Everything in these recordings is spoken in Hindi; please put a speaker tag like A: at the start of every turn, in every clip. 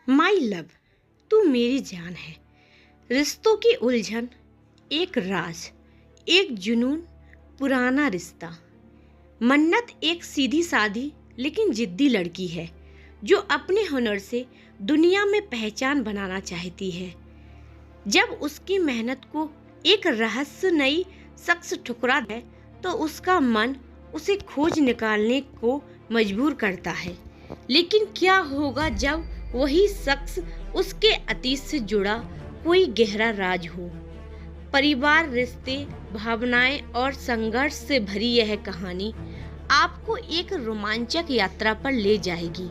A: माई लव, तू मेरी जान है। रिश्तों की उलझन, एक राज, एक जुनून, पुराना रिश्ता। मन्नत एक सीधी सादी लेकिन जिद्दी लड़की है जो अपने हुनर से दुनिया में पहचान बनाना चाहती है। जब उसकी मेहनत को एक रहस्य नई शख्स ठुकरा है तो उसका मन उसे खोज निकालने को मजबूर करता है। लेकिन क्या होगा जब वही शख्स उसके अतीत से जुड़ा कोई गहरा राज हो? परिवार, रिश्ते, भावनाएं और संघर्ष से भरी यह कहानी आपको एक रोमांचक यात्रा पर ले जाएगी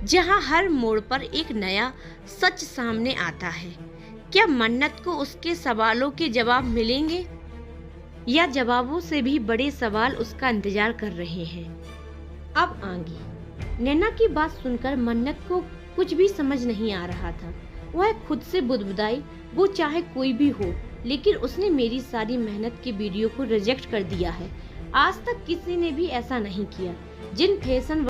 A: जहां हर मोड़ पर एक नया सच सामने आता है। क्या मन्नत को उसके सवालों के जवाब मिलेंगे या जवाबों से भी बड़े सवाल उसका इंतजार कर रहे हैं? अब आगे नैना की बात सुनकर मन्नत को कुछ भी समझ नहीं आ रहा था। वह खुद से बुदबुदाई, वो चाहे कोई भी हो, लेकिन उसने मेरी सारी मेहनत के वीडियो को रिजेक्ट कर दिया है। आज तक किसी ने भी ऐसा नहीं किया। जिन फैशन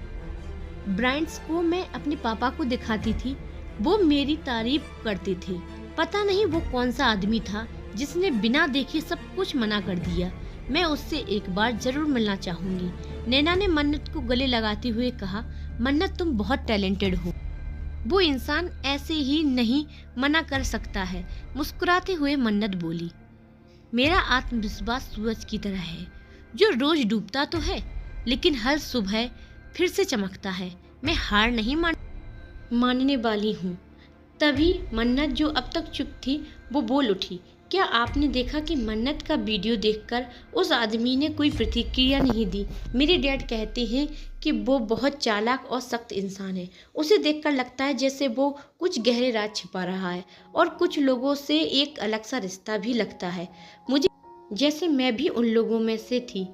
A: ब्रांड्स को मैं अपने पापा को दिखाती थी वो मेरी तारीफ करते थे। पता नहीं वो कौन सा आदमी था जिसने बिना देखे सब कुछ मना कर दिया। मैं उससे एक बार जरूर मिलना चाहूंगी। नैना ने मन्नत को गले लगाते हुए कहा, मन्नत तुम बहुत टैलेंटेड हो। वो इंसान ऐसे ही नहीं मना कर सकता है। मुस्कुराते हुए मन्नत बोली, मेरा आत्मविश्वास सूरज की तरह है जो रोज डूबता तो है लेकिन हर सुबह फिर से चमकता है। मैं हार नहीं मानने वाली हूँ। तभी मन्नत, जो अब तक चुप थी, वो बोल उठी, क्या आपने देखा कि मन्नत का वीडियो देखकर उस आदमी ने कोई प्रतिक्रिया नहीं दी? मेरे डैड कहते हैं कि वो बहुत चालाक और सख्त इंसान है। उसे देखकर लगता है जैसे वो कुछ गहरे राज छिपा रहा है और कुछ लोगों से एक अलग सा रिश्ता भी लगता है, मुझे जैसे मैं भी उन लोगों में से थी।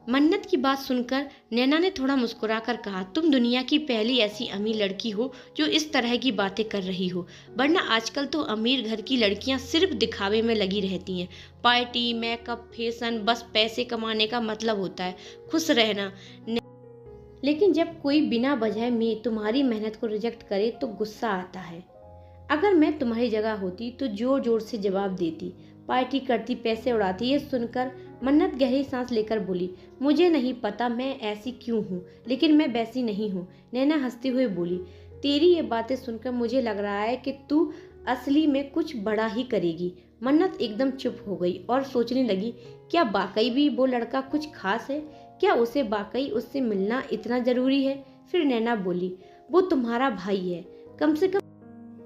A: मन्नत की बात सुनकर नैना ने थोड़ा मुस्कुराकर कहा, तुम दुनिया की पहली ऐसी अमीर लड़की हो जो इस तरह की बातें कर रही हो, वरना आजकल तो अमीर घर की लड़कियां सिर्फ दिखावे में लगी रहती हैं। पार्टी, मेकअप, फैशन, बस पैसे कमाने का मतलब होता है खुश रहना। लेकिन जब कोई बिना वजह में तुम्हारी मेहनत को रिजेक्ट करे तो गुस्सा आता है। अगर मैं तुम्हारी जगह होती तो जोर जोर से जवाब देती, पार्टी करती, पैसे उड़ाती। ये सुनकर मन्नत गहरी सांस लेकर बोली, मुझे नहीं पता मैं ऐसी क्यों हूँ, लेकिन मैं वैसी नहीं हूँ। नैना हंसते हुए बोली, तेरी ये बातें सुनकर मुझे लग रहा है कि तू असली में कुछ बड़ा ही करेगी। मन्नत एकदम चुप हो गई और सोचने लगी, क्या वाकई भी वो लड़का कुछ खास है? क्या उसे वाकई उससे मिलना इतना जरूरी है? फिर नैना बोली, वो तुम्हारा भाई है, कम से कम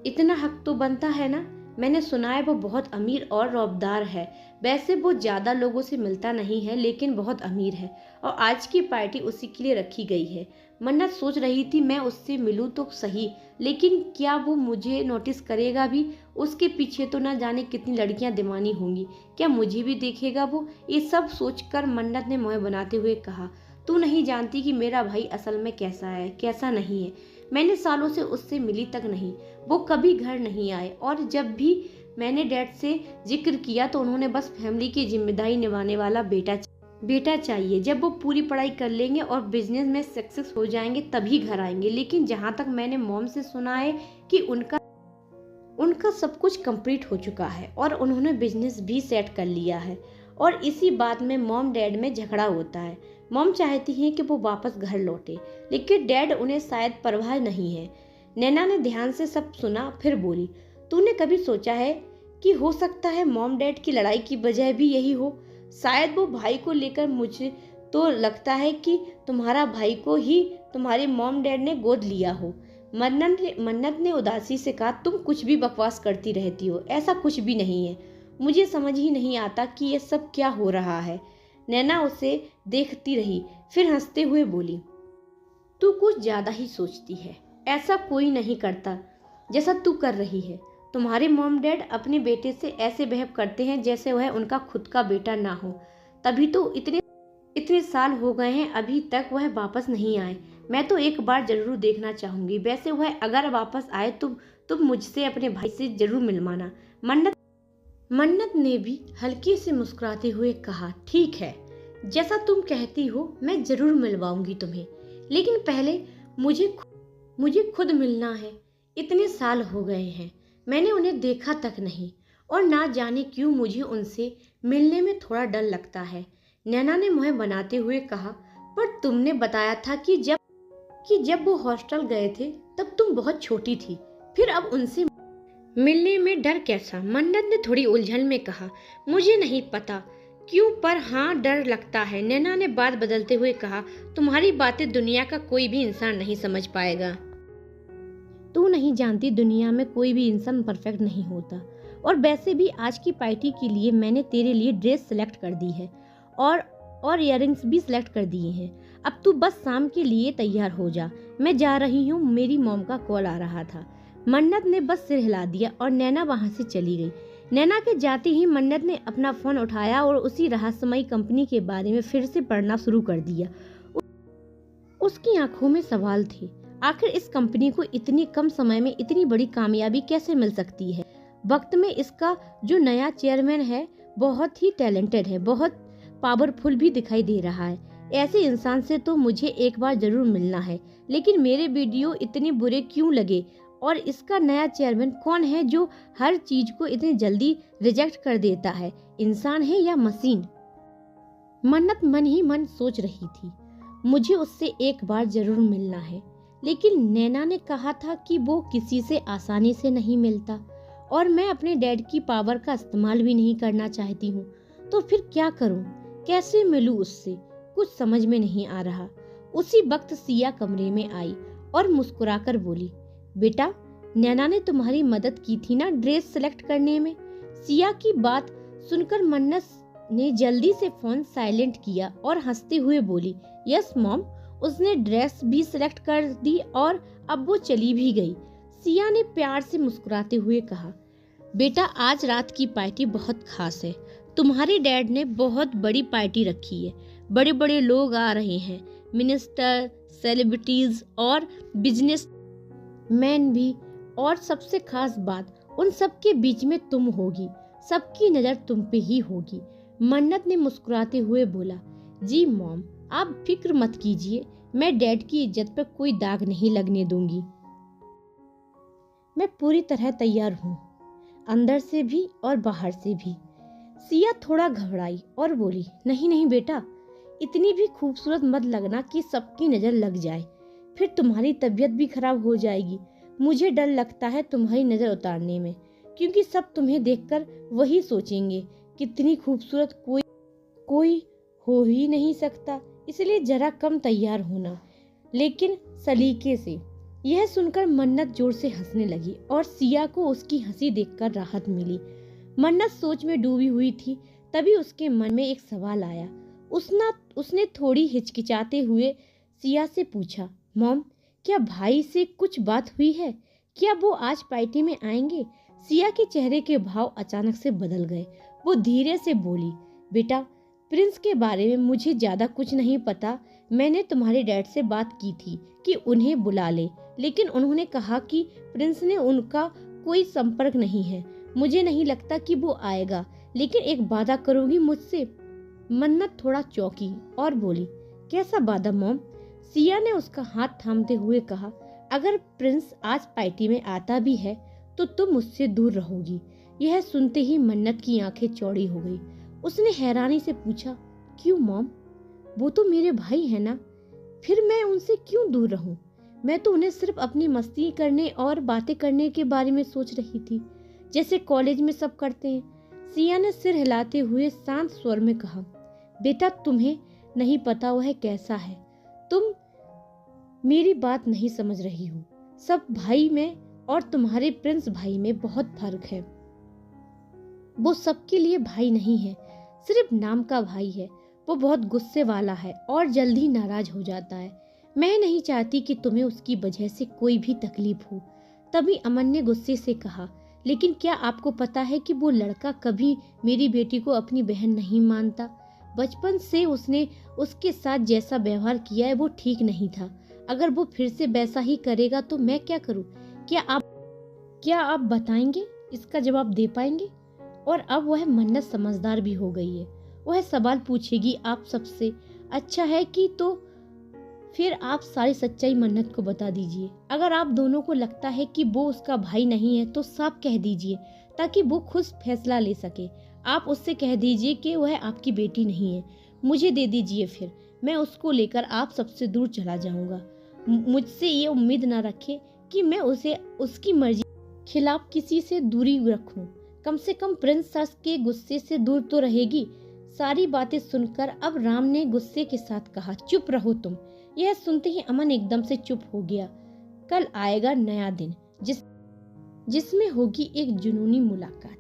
A: इतना हक तो बनता है ना। मैंने सुना है वो बहुत अमीर और रौबदार है। वैसे वो ज्यादा लोगों से मिलता नहीं है लेकिन बहुत अमीर है और आज की पार्टी उसी के लिए रखी गई है। मन्नत सोच रही थी, मैं उससे मिलूं तो सही, लेकिन क्या वो मुझे नोटिस करेगा भी? उसके पीछे तो न जाने कितनी लड़कियां दीवानी होंगी, क्या मुझे भी देखेगा वो? ये सब सोचकर मन्नत ने मुंह बनाते हुए कहा, तू नहीं जानती कि मेरा भाई असल में कैसा है, कैसा नहीं है। मैंने सालों से उससे मिली तक नहीं, वो कभी घर नहीं आए और जब भी मैंने डैड से जिक्र किया तो उन्होंने बस फैमिली की जिम्मेदारी निभाने वाला बेटा चाहिए। जब वो पूरी पढ़ाई कर लेंगे और बिजनेस में सक्सेस हो जाएंगे तभी घर आएंगे। लेकिन जहाँ तक मैंने मॉम से सुना है कि उनका सब कुछ कंप्लीट हो चुका है और उन्होंने बिजनेस भी सेट कर लिया है और इसी बात में मॉम डैड में झगड़ा होता है। मॉम चाहती हैं कि वो वापस घर लौटे लेकिन डैड उन्हें शायद परवाह नहीं है। नैना ने ध्यान से सब सुना, फिर बोली, तूने कभी सोचा है कि हो सकता है मॉम डैड की लड़ाई की वजह भी यही हो? शायद वो भाई को लेकर, मुझे तो लगता है कि तुम्हारा भाई को ही तुम्हारे मॉम डैड ने गोद लिया हो। मन्नत ने उदासी से कहा, तुम कुछ भी बकवास करती रहती हो, ऐसा कुछ भी नहीं है। मुझे समझ ही नहीं आता कि ये सब क्या हो रहा है। नैना उसे देखती रही, फिर हंसते हुए बोली, तू कुछ ज्यादा ही सोचती है। ऐसा कोई नहीं करता जैसा तू कर रही है। तुम्हारे मॉम डैड अपने बेटे से ऐसे बिहेव करते हैं जैसे वह उनका खुद का बेटा ना हो। तभी तो इतने साल हो गए हैं अभी तक वह वापस नहीं आए। मैं तो एक बार जरूर देखना चाहूंगी। वैसे वह अगर वापस आए तो तुम मुझसे अपने भाई से जरूर मिलवाना। मन्नत ने भी हल्के से मुस्कुराते हुए कहा, ठीक है, जैसा तुम कहती हो मैं जरूर मिलवाऊंगी तुम्हें, लेकिन पहले मुझे खुद मिलना है। इतने साल हो गए हैं, मैंने उन्हें देखा तक नहीं, और ना जाने क्यों मुझे उनसे मिलने में थोड़ा डर लगता है। नैना ने मुंह बनाते हुए कहा, पर तुमने बताया था कि जब वो हॉस्टल गए थे तब तुम बहुत छोटी थी, फिर अब उनसे मिलने में डर कैसा? मन्नत ने थोड़ी उलझन में कहा, मुझे नहीं पता क्यों, पर हाँ डर लगता है। नैना ने बात बदलते हुए कहा, तुम्हारी बातें दुनिया का कोई भी इंसान नहीं समझ पाएगा। तू नहीं जानती, दुनिया में कोई भी इंसान परफेक्ट नहीं होता, और वैसे भी आज की पार्टी के लिए मैंने तेरे लिए ड्रेस सेलेक्ट कर दी है और इयररिंग्स भी सिलेक्ट कर दिए हैं। अब तू बस शाम के लिए तैयार हो जा, मैं जा रही हूँ, मेरी मॉम का कॉल आ रहा था। मन्नत ने बस सिर हिला दिया और नैना वहां से चली गई। नैना के जाते ही मन्नत ने अपना फोन उठाया और उसी रहस्यमयी कंपनी के बारे में फिर से पढ़ना शुरू कर दिया। उसकी आंखों में सवाल थे, आखिर इस कंपनी को इतनी कम समय में इतनी बड़ी कामयाबी कैसे मिल सकती है? वक्त में इसका जो नया चेयरमैन है बहुत ही टैलेंटेड है, बहुत पावरफुल भी दिखाई दे रहा है। ऐसे इंसान से तो मुझे एक बार जरूर मिलना है। लेकिन मेरे वीडियो इतने बुरे क्यों लगे? और इसका नया चेयरमैन कौन है जो हर चीज को इतनी जल्दी रिजेक्ट कर देता है? इंसान है या मशीन? मन्नत मन ही मन सोच रही थी, मुझे उससे एक बार जरूर मिलना है। लेकिन नैना ने कहा था कि वो किसी से आसानी से नहीं मिलता, और मैं अपने डैड की पावर का इस्तेमाल भी नहीं करना चाहती हूँ। तो फिर क्या करूँ? कैसे मिलूं उससे? कुछ समझ में नहीं आ रहा। उसी वक्त सिया कमरे में आई और मुस्कुराकर बोली, बेटा, नैना ने तुम्हारी मदद की थी ना ड्रेस सेलेक्ट करने में? सिया की बात सुनकर मन्नत ने जल्दी से फोन साइलेंट किया और हंसते हुए बोली, यस मॉम, उसने ड्रेस भी सिलेक्ट कर दी और अब वो चली भी गई। सिया ने प्यार से मुस्कुराते हुए कहा, बेटा, आज रात की पार्टी बहुत खास है। तुम्हारे डैड ने बहुत बड़ी पार्टी रखी है, बड़े बड़े लोग आ रहे हैं, मिनिस्टर, सेलिब्रिटीज और बिजनेस मैन भी, और सबसे खास बात, उन सब के बीच में तुम होगी, सबकी नजर तुम पे ही होगी। मन्नत ने मुस्कुराते हुए बोला, जी मॉम, आप फिक्र मत कीजिए, मैं डैड की इज्जत पर कोई दाग नहीं लगने दूंगी। मैं पूरी तरह तैयार हूँ, अंदर से भी और बाहर से भी। सिया थोड़ा घबराई और बोली, नहीं नहीं बेटा, इतनी भी खूबसूरत मत लगना कि सबकी नजर लग जाए, फिर तुम्हारी तबीयत भी खराब हो जाएगी। मुझे डर लगता है तुम्हारी नजर उतारने में, क्योंकि सब तुम्हें देखकर वही सोचेंगे, कितनी खूबसूरत कोई हो ही नहीं सकता, इसलिए जरा कम तैयार होना, लेकिन सलीके से। यह सुनकर मन्नत जोर से हंसने लगी और सिया को उसकी हंसी देखकर राहत मिली। मन्नत सोच में डूबी हुई थी, तभी उसके मन में एक सवाल आया। उसने थोड़ी हिचकिचाते हुए सिया से पूछा, मॉम, क्या भाई से कुछ बात हुई है? क्या वो आज पार्टी में आएंगे? सिया के चेहरे के भाव अचानक से बदल गए। वो धीरे से बोली, बेटा, प्रिंस के बारे में मुझे ज्यादा कुछ नहीं पता। मैंने तुम्हारे डैड से बात की थी कि उन्हें बुला ले, लेकिन उन्होंने कहा कि प्रिंस ने उनका कोई संपर्क नहीं है। मुझे नहीं लगता कि वो आएगा, लेकिन एक वादा करोगी मुझसे? मन्नत थोड़ा चौंकी और बोली, कैसा वादा मॉम? सिया ने उसका हाथ थामते हुए कहा, अगर प्रिंस आज पार्टी में आता भी है तो तुम मुझसे दूर रहोगी। यह सुनते ही मन्नत की आंखें चौड़ी हो गई। उसने हैरानी से पूछा, क्यों मॉम? वो तो मेरे भाई है ना, फिर मैं उनसे क्यों दूर रहूं? मैं तो उन्हें सिर्फ अपनी मस्ती करने और बातें करने के बारे में सोच रही थी, जैसे कॉलेज में सब करते हैं। सिया ने सिर हिलाते हुए शांत स्वर में कहा, बेटा, तुम्हें नहीं पता वह कैसा है, तुम मेरी बात नहीं समझ रही हो। सब भाई में और तुम्हारे प्रिंस भाई में बहुत फर्क है। वो सबके लिए भाई नहीं है, सिर्फ नाम का भाई है। वो बहुत गुस्से वाला है और जल्दी नाराज हो जाता है। मैं नहीं चाहती कि तुम्हें उसकी वजह से कोई भी तकलीफ हो। तभी अमन ने गुस्से से कहा, लेकिन क्या आपको पता है कि वो लड़का कभी मेरी बेटी को अपनी बहन नहीं मानता। बचपन से उसने उसके साथ जैसा व्यवहार किया है वो ठीक नहीं था। अगर वो फिर से वैसा ही करेगा तो मैं क्या करूं? क्या आप बताएंगे? इसका जवाब दे पाएंगे? और अब वह मन्नत समझदार भी हो गई है। वह सवाल पूछेगी आप सबसे, अच्छा है कि तो फिर आप सारी सच्चाई मन्नत को बता दीजिए। अगर आप दोनों को लगता है कि वो उसका भाई नहीं है तो साफ कह दीजिए, ताकि वो खुद फैसला ले सके। आप उससे कह दीजिए कि वह आपकी बेटी नहीं है। मुझे दे दीजिए, फिर मैं उसको लेकर आप सबसे दूर चला जाऊंगा। मुझसे ये उम्मीद ना रखे कि मैं उसे उसकी मर्जी खिलाफ किसी से दूरी रखूं। कम से कम प्रिंसेस के गुस्से से दूर तो रहेगी। सारी बातें सुनकर अब राम ने गुस्से के साथ कहा, चुप रहो तुम। यह सुनते ही अमन एकदम से चुप हो गया। कल आएगा नया दिन जिसमें होगी एक जुनूनी मुलाकात।